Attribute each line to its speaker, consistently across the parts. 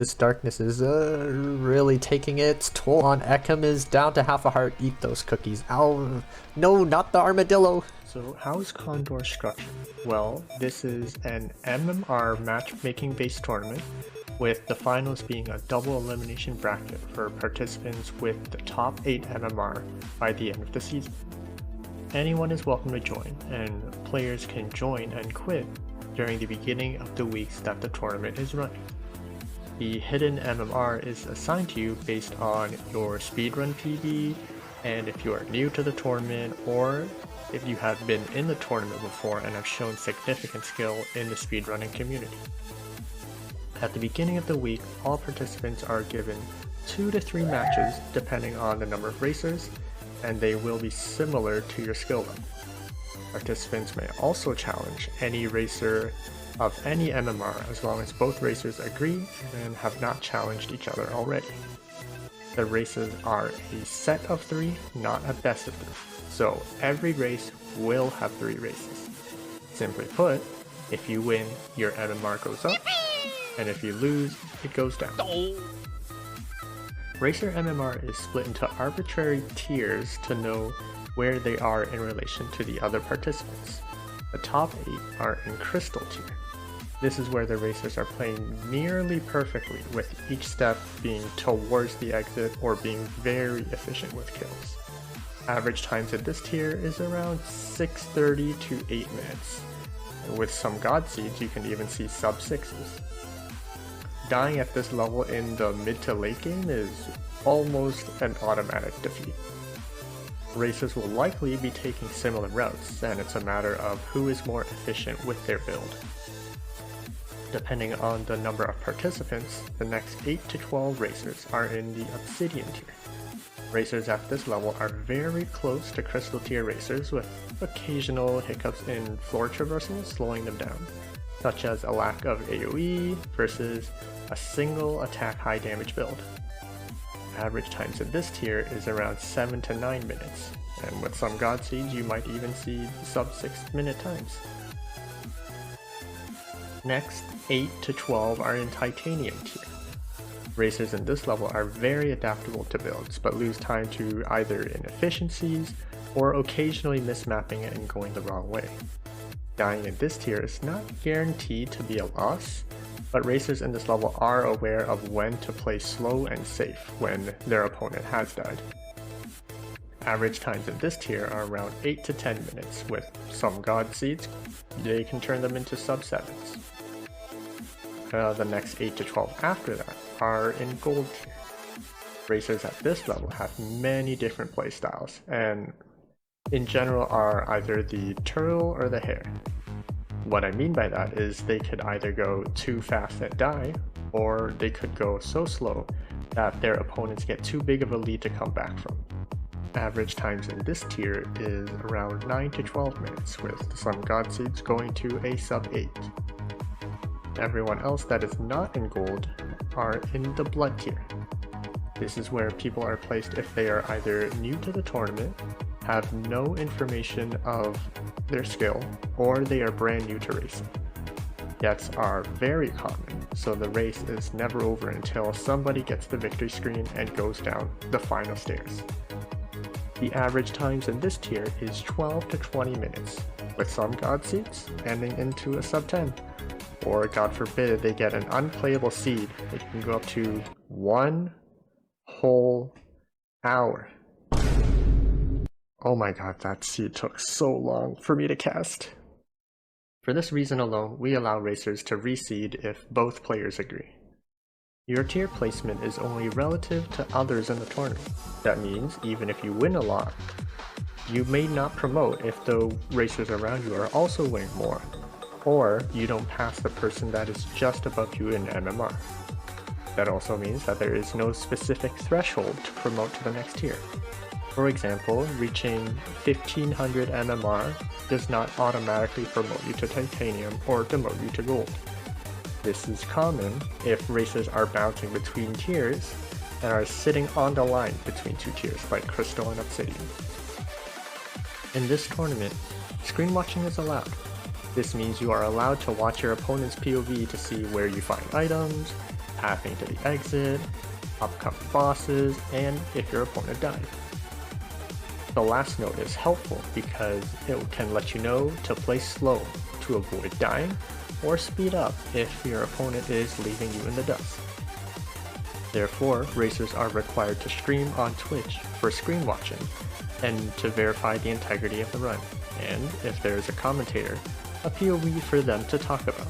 Speaker 1: This darkness is really taking its toll on Ekim is down to half a heart. Eat those cookies. Ow. No, not the armadillo.
Speaker 2: So how is CoNDOR structured? Well, this is an MMR matchmaking based tournament, with the finals being a double elimination bracket for participants with the top 8 MMR by the end of the season. Anyone is welcome to join, and players can join and quit during the beginning of the weeks that the tournament is running. The hidden MMR is assigned to you based on your speedrun PB, and if you are new to the tournament, or if you have been in the tournament before and have shown significant skill in the speedrunning community. At the beginning of the week, all participants are given 2 to 3 matches depending on the number of racers, and they will be similar to your skill level. Participants may also challenge any racer of any MMR as long as both racers agree and have not challenged each other already. The races are a set of 3, not a best of 3, so every race will have 3 races. Simply put, if you win, your MMR goes up, and if you lose, it goes down. Racer MMR is split into arbitrary tiers to know where they are in relation to the other participants. The top 8 are in Crystal tier. This is where the racers are playing nearly perfectly, with each step being towards the exit or being very efficient with kills. Average times at this tier is around 6:30 to 8 minutes. And with some god seeds you can even see sub 6s. Dying at this level in the mid to late game is almost an automatic defeat. Racers will likely be taking similar routes, and it's a matter of who is more efficient with their build. Depending on the number of participants, the next 8 to 12 racers are in the Obsidian tier. Racers at this level are very close to Crystal tier racers, with occasional hiccups in floor traversal slowing them down, such as a lack of AoE versus a single attack high damage build. Average times in this tier is around 7 to 9 minutes, and with some god seeds you might even see sub 6-minute times. Next, 8 to 12 are in Titanium tier. Racers in this level are very adaptable to builds, but lose time to either inefficiencies or occasionally mismapping it and going the wrong way. Dying in this tier is not guaranteed to be a loss, but racers in this level are aware of when to play slow and safe when their opponent has died. Average times in this tier are around 8 to 10 minutes, with some god seeds, they can turn them into sub 7s. The next 8 to 12 after that are in gold tier. Racers at this level have many different playstyles, and in general are either the turtle or the hare. What I mean by that is they could either go too fast and die, or they could go so slow that their opponents get too big of a lead to come back from. Average times in this tier is around 9 to 12 minutes, with some god seeds going to a sub 8. Everyone else that is not in gold are in the blood tier. This is where people are placed if they are either new to the tournament, have no information of their skill, or they are brand new to racing. Deaths are very common, so the race is never over until somebody gets the victory screen and goes down the final stairs. The average times in this tier is 12 to 20 minutes, with some god seeds ending into a sub 10. Or god forbid they get an unplayable seed, it can go up to 1 whole hour. Oh my god, that seed took so long for me to cast. For this reason alone, we allow racers to reseed if both players agree. Your tier placement is only relative to others in the tournament. That means even if you win a lot, you may not promote if the racers around you are also winning more, or you don't pass the person that is just above you in MMR. That also means that there is no specific threshold to promote to the next tier. For example, reaching 1500 MMR does not automatically promote you to Titanium or demote you to Gold. This is common if racers are bouncing between tiers and are sitting on the line between 2 tiers like Crystal and Obsidian. In this tournament, screen watching is allowed. This means you are allowed to watch your opponent's POV to see where you find items, pathing to the exit, upcoming bosses, and if your opponent died. The last note is helpful because it can let you know to play slow to avoid dying, or speed up if your opponent is leaving you in the dust. Therefore, racers are required to stream on Twitch for screen watching and to verify the integrity of the run, and if there is a commentator, a POV for them to talk about.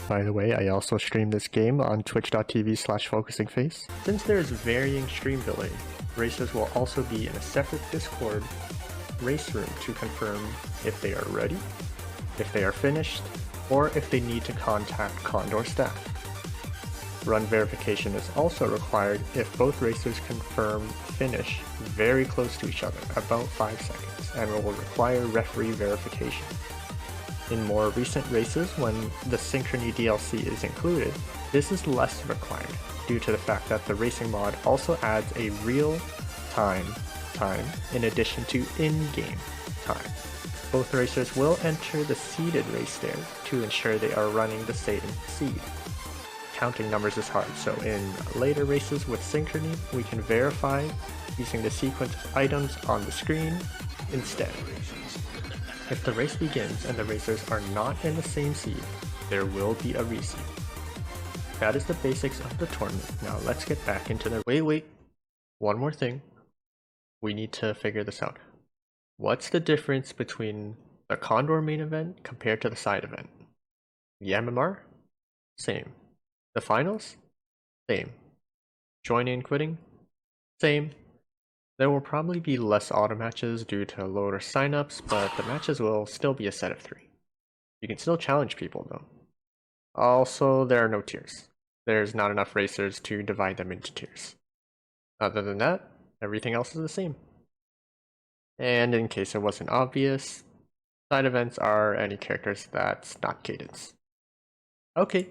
Speaker 2: By the way, I also stream this game on twitch.tv/focusingface. Since there is varying stream delay, racers will also be in a separate Discord race room to confirm if they are ready, if they are finished, or if they need to contact CoNDOR staff. Run verification is also required if both racers confirm finish very close to each other, about 5 seconds, and will require referee verification. In more recent races, when the Synchrony DLC is included, this is less required, due to the fact that the racing mod also adds a real-time time in addition to in-game time. Both racers will enter the seeded race there to ensure they are running the same seed. Counting numbers is hard, so in later races with Synchrony, we can verify using the sequence of items on the screen instead. If the race begins and the racers are not in the same seed, there will be a reseed. That is the basics of the tournament. Now let's get back into the— Wait, one more thing. We need to figure this out. What's the difference between the CoNDOR main event compared to the side event? The MMR? Same. The finals? Same. Joining and quitting? Same. There will probably be less auto matches due to lower signups, but the matches will still be a set of 3. You can still challenge people though. Also, there are no tiers. There's not enough racers to divide them into tiers. Other than that, everything else is the same. And in case it wasn't obvious, side events are any characters that's not Cadence. Okay,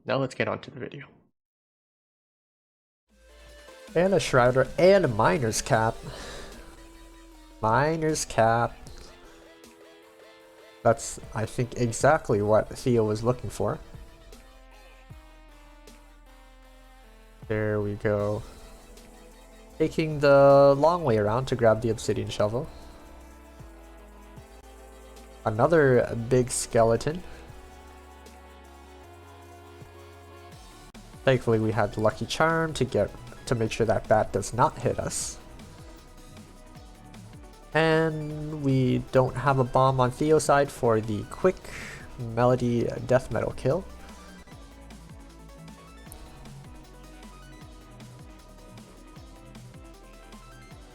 Speaker 2: now let's get on to the video.
Speaker 1: And a Shrouder and a Miner's Cap. Miner's Cap. That's, I think, exactly what Theo was looking for. There we go. Taking the long way around to grab the obsidian shovel. Another big skeleton. Thankfully we had the lucky charm to make sure that bat does not hit us. And we don't have a bomb on Theo's side for the quick melody death metal kill.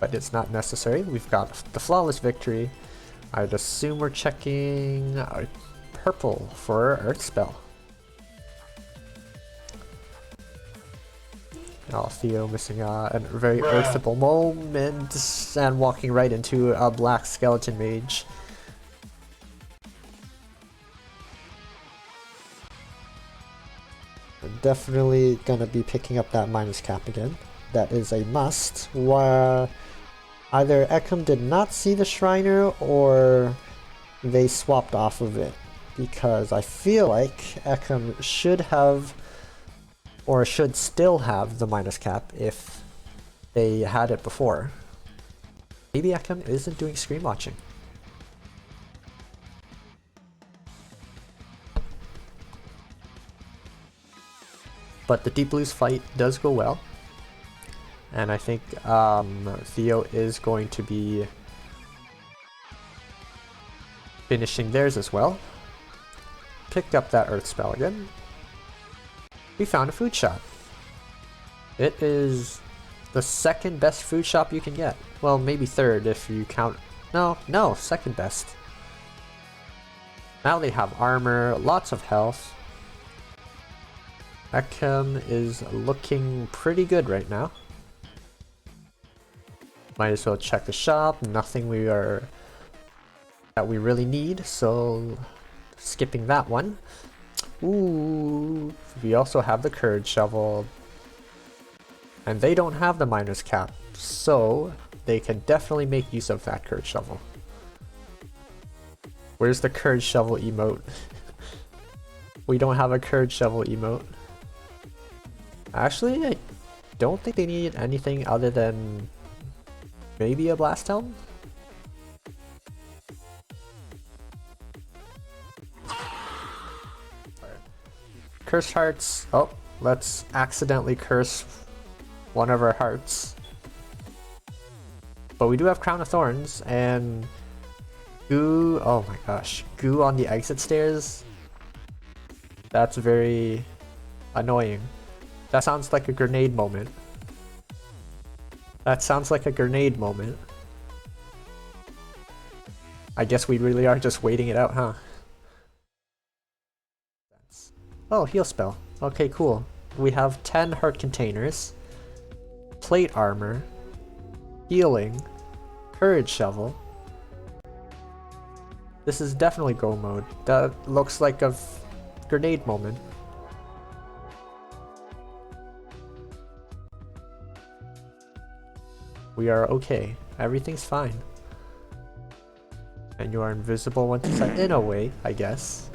Speaker 1: But it's not necessary. We've got the flawless victory. I'd assume we're checking purple for Earth Spell. Oh, Theo missing a very earthable moment and walking right into a black skeleton mage. I'm definitely gonna be picking up that Miner's Cap again. That is a must. Where either Ekim did not see the Shriner or they swapped off of it, because I feel like Ekim should have, or should still have, the Miner's Cap if they had it before. Maybe Ekim isn't doing screen watching. But the Deep Blues fight does go well. And I think Theo is going to be finishing theirs as well. Picked up that Earth Spell again. We found a food shop. It is the second best food shop you can get. Well, maybe third if you count... No, second best. Now they have armor, lots of health. Ekim is looking pretty good right now. Might as well check the shop. Nothing that we really need, so skipping that one. Ooh, we also have the Courage Shovel. And they don't have the Miner's Cap, so they can definitely make use of that Courage Shovel. Where's the Courage Shovel emote? We don't have a Courage Shovel emote. Actually, I don't think they need anything other than maybe a Blast Helm. Cursed Hearts. Oh, let's accidentally curse one of our hearts. But we do have Crown of Thorns and goo. Oh my gosh, goo on the exit stairs. That's very annoying. That sounds like a grenade moment. That sounds like a grenade moment. I guess we really are just waiting it out, huh? Oh, heal spell. Okay, cool. We have 10 heart containers, plate armor, healing, courage shovel. This is definitely go mode. That looks like a grenade moment. We are okay. Everything's fine. And you are invisible once inside. In a way, I guess.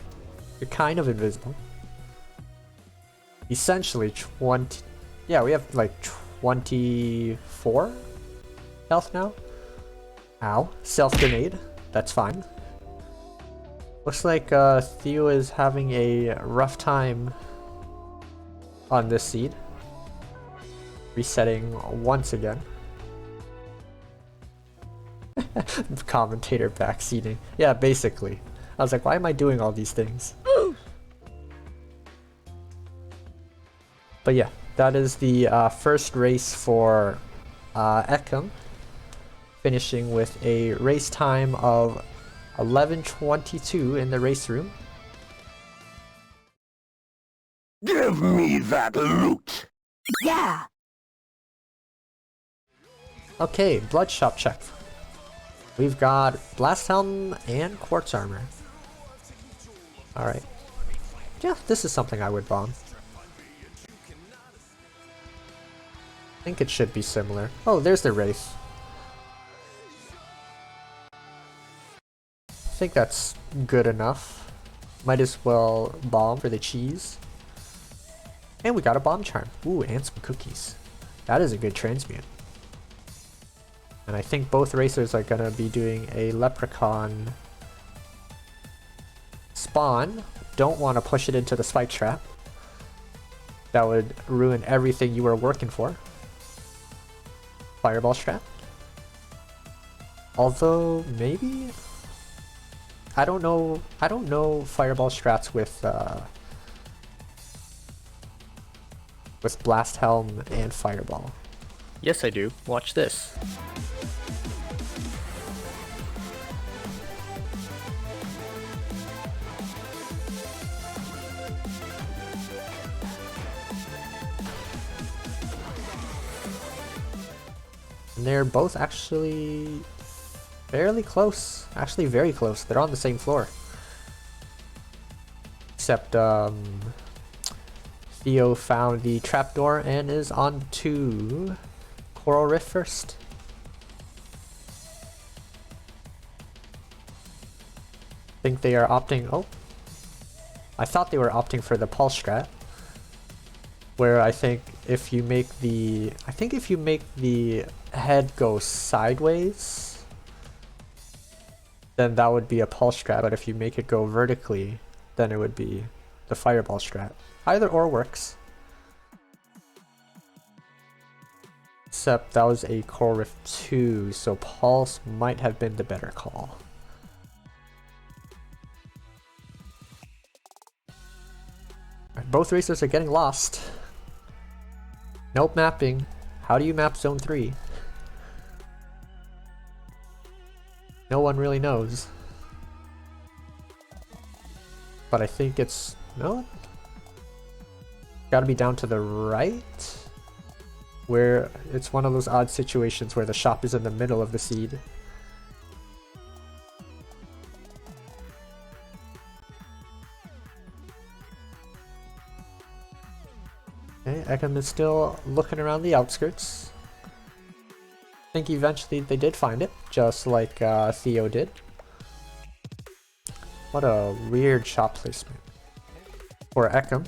Speaker 1: You're kind of invisible. Essentially 20... Yeah, we have like 24 health now. Ow. Self-grenade. That's fine. Looks like Theo is having a rough time on this seed. Resetting once again. Commentator backseating. Yeah, basically. I was like, why am I doing all these things? But yeah, that is the first race for Ekim, finishing with a race time of 11:22 in the race room.
Speaker 3: Give me that loot!
Speaker 4: Yeah!
Speaker 1: Okay, Bloodshop check. We've got Blast Helm and Quartz Armor. Alright. Yeah, this is something I would bomb. I think it should be similar. Oh, there's the Wraith. I think that's good enough. Might as well bomb for the cheese. And we got a bomb charm. Ooh, and some cookies. That is a good transmute. And I think both racers are gonna be doing a leprechaun spawn. Don't want to push it into the spike trap. That would ruin everything you were working for. Fireball strat. Although maybe I don't know fireball strats with Blast Helm and Fireball.
Speaker 2: Yes, I do. Watch this.
Speaker 1: And they're both actually fairly close. Actually very close. They're on the same floor. Except Theo found the trapdoor and is on to Coral Rift first. I think they are opting... Oh. I thought they were opting for the pulse strat. Where I think if you make the... head go sideways, then that would be a pulse strat, but if you make it go vertically, then it would be the fireball strat. Either or works. Except that was a Coral Rift 2, so pulse might have been the better call. Both racers are getting lost. Nope, mapping. How do you map zone 3? No one really knows. But I think it's... No? Gotta be down to the right? Where it's one of those odd situations where the shop is in the middle of the seed. Okay, Ekim is still looking around the outskirts. I think eventually they did find it, just like Theo did. What a weird shop placement for Ekim.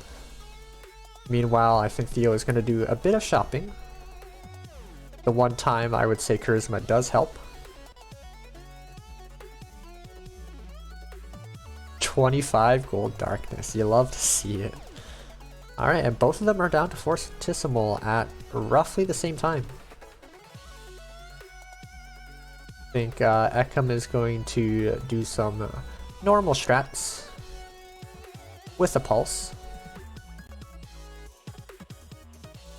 Speaker 1: Meanwhile, I think Theo is going to do a bit of shopping. The one time I would say Charisma does help. 25 gold darkness. You love to see it. Alright, and both of them are down to Fortissimo at roughly the same time. I think Ekim is going to do some normal strats with a pulse.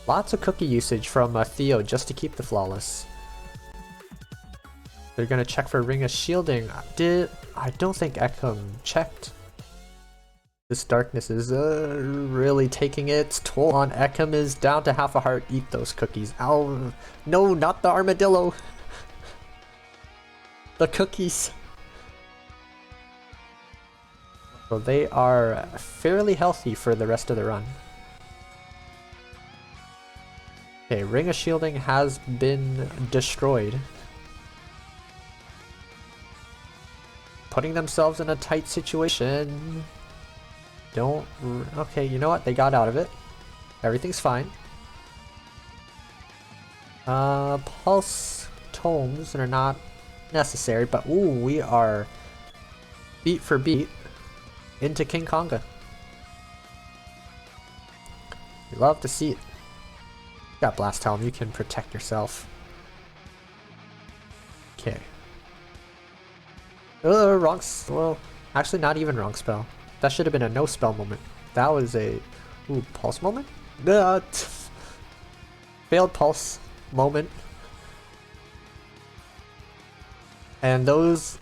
Speaker 1: Lots of cookie usage from Theo just to keep the flawless. They're gonna check for Ring of Shielding. I don't think Ekim checked. This darkness is really taking its toll on Ekim. Is down to half a heart. Eat those cookies. Ow! No, not the armadillo. The cookies. So they are fairly healthy for the rest of the run. Okay, Ring of Shielding has been destroyed. Putting themselves in a tight situation. Okay, you know what? They got out of it. Everything's fine. Pulse tomes are not necessary, but ooh, we are beat for beat into King Konga. You love to see it. You got Blast Helm, you can protect yourself. Okay. Wrong. Well, actually, not even wrong spell. That should have been a no spell moment. That was a pulse moment. Failed pulse moment. And those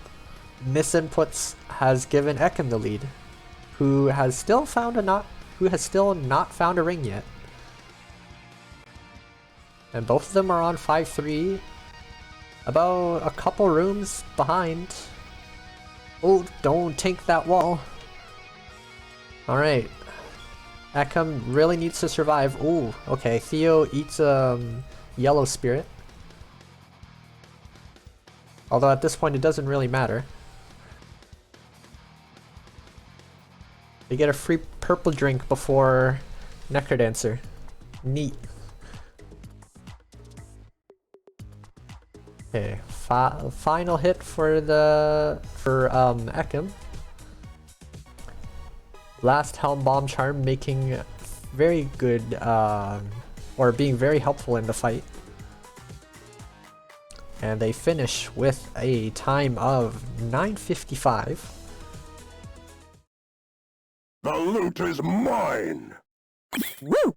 Speaker 1: misinputs has given Ekim the lead, who has still not found a ring yet. And both of them are on 5-3, about a couple rooms behind. Oh, don't tank that wall. Alright. Ekim really needs to survive. Ooh, okay. Theo eats yellow spirit. Although at this point it doesn't really matter. They get a free purple drink before Necrodancer. Neat. Okay, final hit for Ekim. Last Helm Bomb Charm making very good, or being very helpful in the fight. And they finish with a time of 9:55.
Speaker 3: The loot is mine!
Speaker 1: Woo!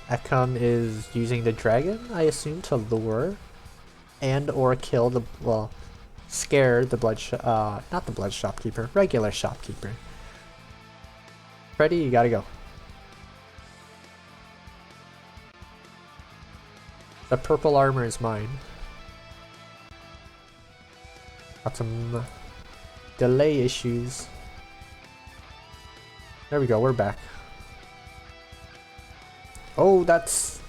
Speaker 1: Ekim is using the dragon, I assume, to lure and or kill the, well, scare the not the blood shopkeeper, regular shopkeeper. Freddy, you gotta go. The purple armor is mine. Got some delay issues. There we go, we're back. Oh, that's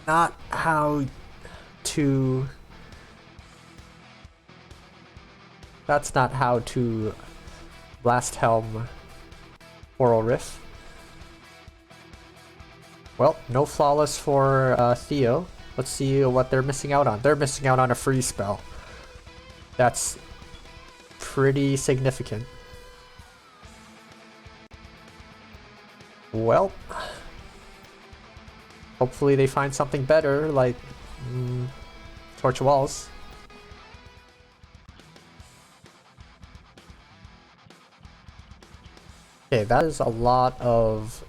Speaker 1: not how to... That's not how to Blast Helm Oral Riff. Well, no flawless for Theo. Let's see what they're missing out on. They're missing out on a free spell. That's pretty significant. Well, hopefully they find something better, like torch walls. Okay, that is a lot of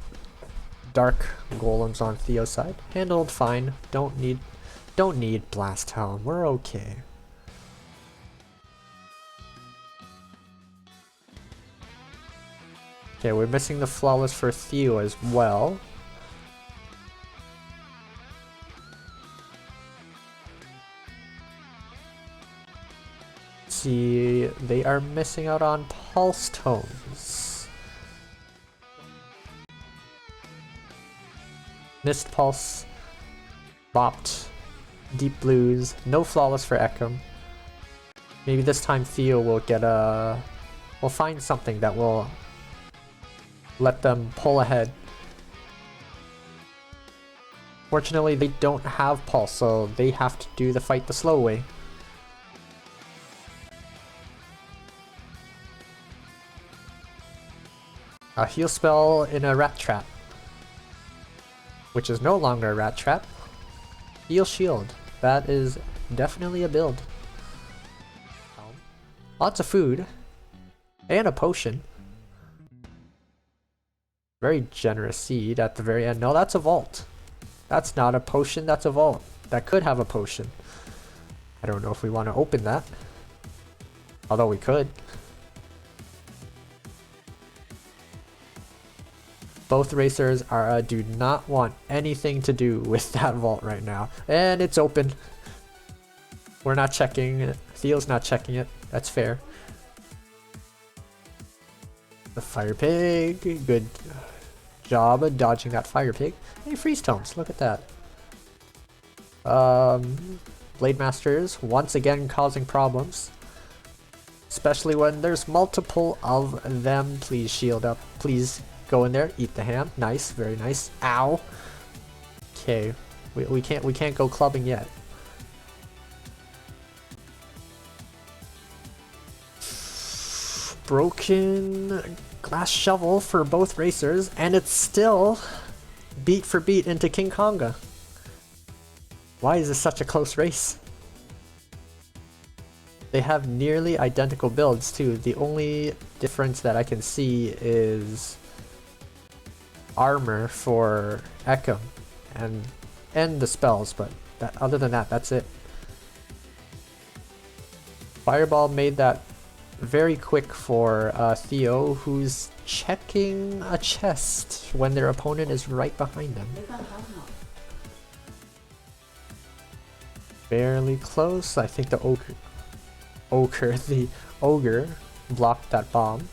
Speaker 1: dark golems on Theo's side. Handled fine. Don't need Blast Helm. We're okay. Okay, we're missing the flawless for Theo as well. See, they are missing out on pulse tones. Missed pulse, bopped, deep blues, no flawless for Ekim. Maybe this time Theo will get we'll find something that will let them pull ahead. Fortunately, they don't have pulse, so they have to do the fight the slow way. A heal spell in a rat trap, which is no longer a rat trap. Heal shield. That is definitely a build. Lots of food. And a potion. Very generous seed at the very end. No, that's a vault. That's not a potion, that's a vault. That could have a potion. I don't know if we want to open that. Although we could. Both racers are do not want anything to do with that vault right now. And it's open. We're not checking. Theo's not checking it. That's fair. The fire pig. Good job of dodging that fire pig. Hey, freeze tomes. Look at that. Blade Masters once again causing problems. Especially when there's multiple of them. Please shield up. Please go in there. Eat the ham. Nice. Very nice. Ow. Okay. We can't go clubbing yet. Broken glass shovel for both racers, and it's still beat for beat into King Konga. Why is this such a close race? They have nearly identical builds too. The only difference that I can see is armor for Ekim and the spells, but other than that, that's it. Fireball made that very quick for Theo, who's checking a chest when their opponent is right behind them. Barely close. I think the ogre blocked that bomb.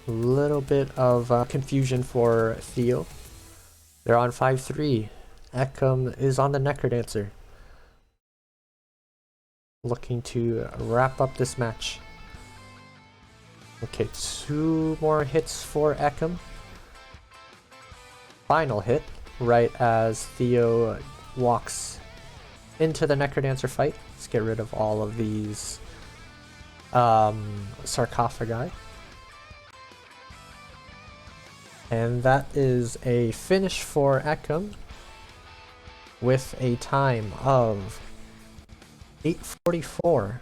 Speaker 1: A little bit of confusion for Theo. They're on 5-3. Ekim is on the Necrodancer. Looking to wrap up this match. Okay, 2 more hits for Ekim. Final hit, right as Theo walks into the Necrodancer fight. Let's get rid of all of these sarcophagi. And that is a finish for Ekim with a time of 8:44.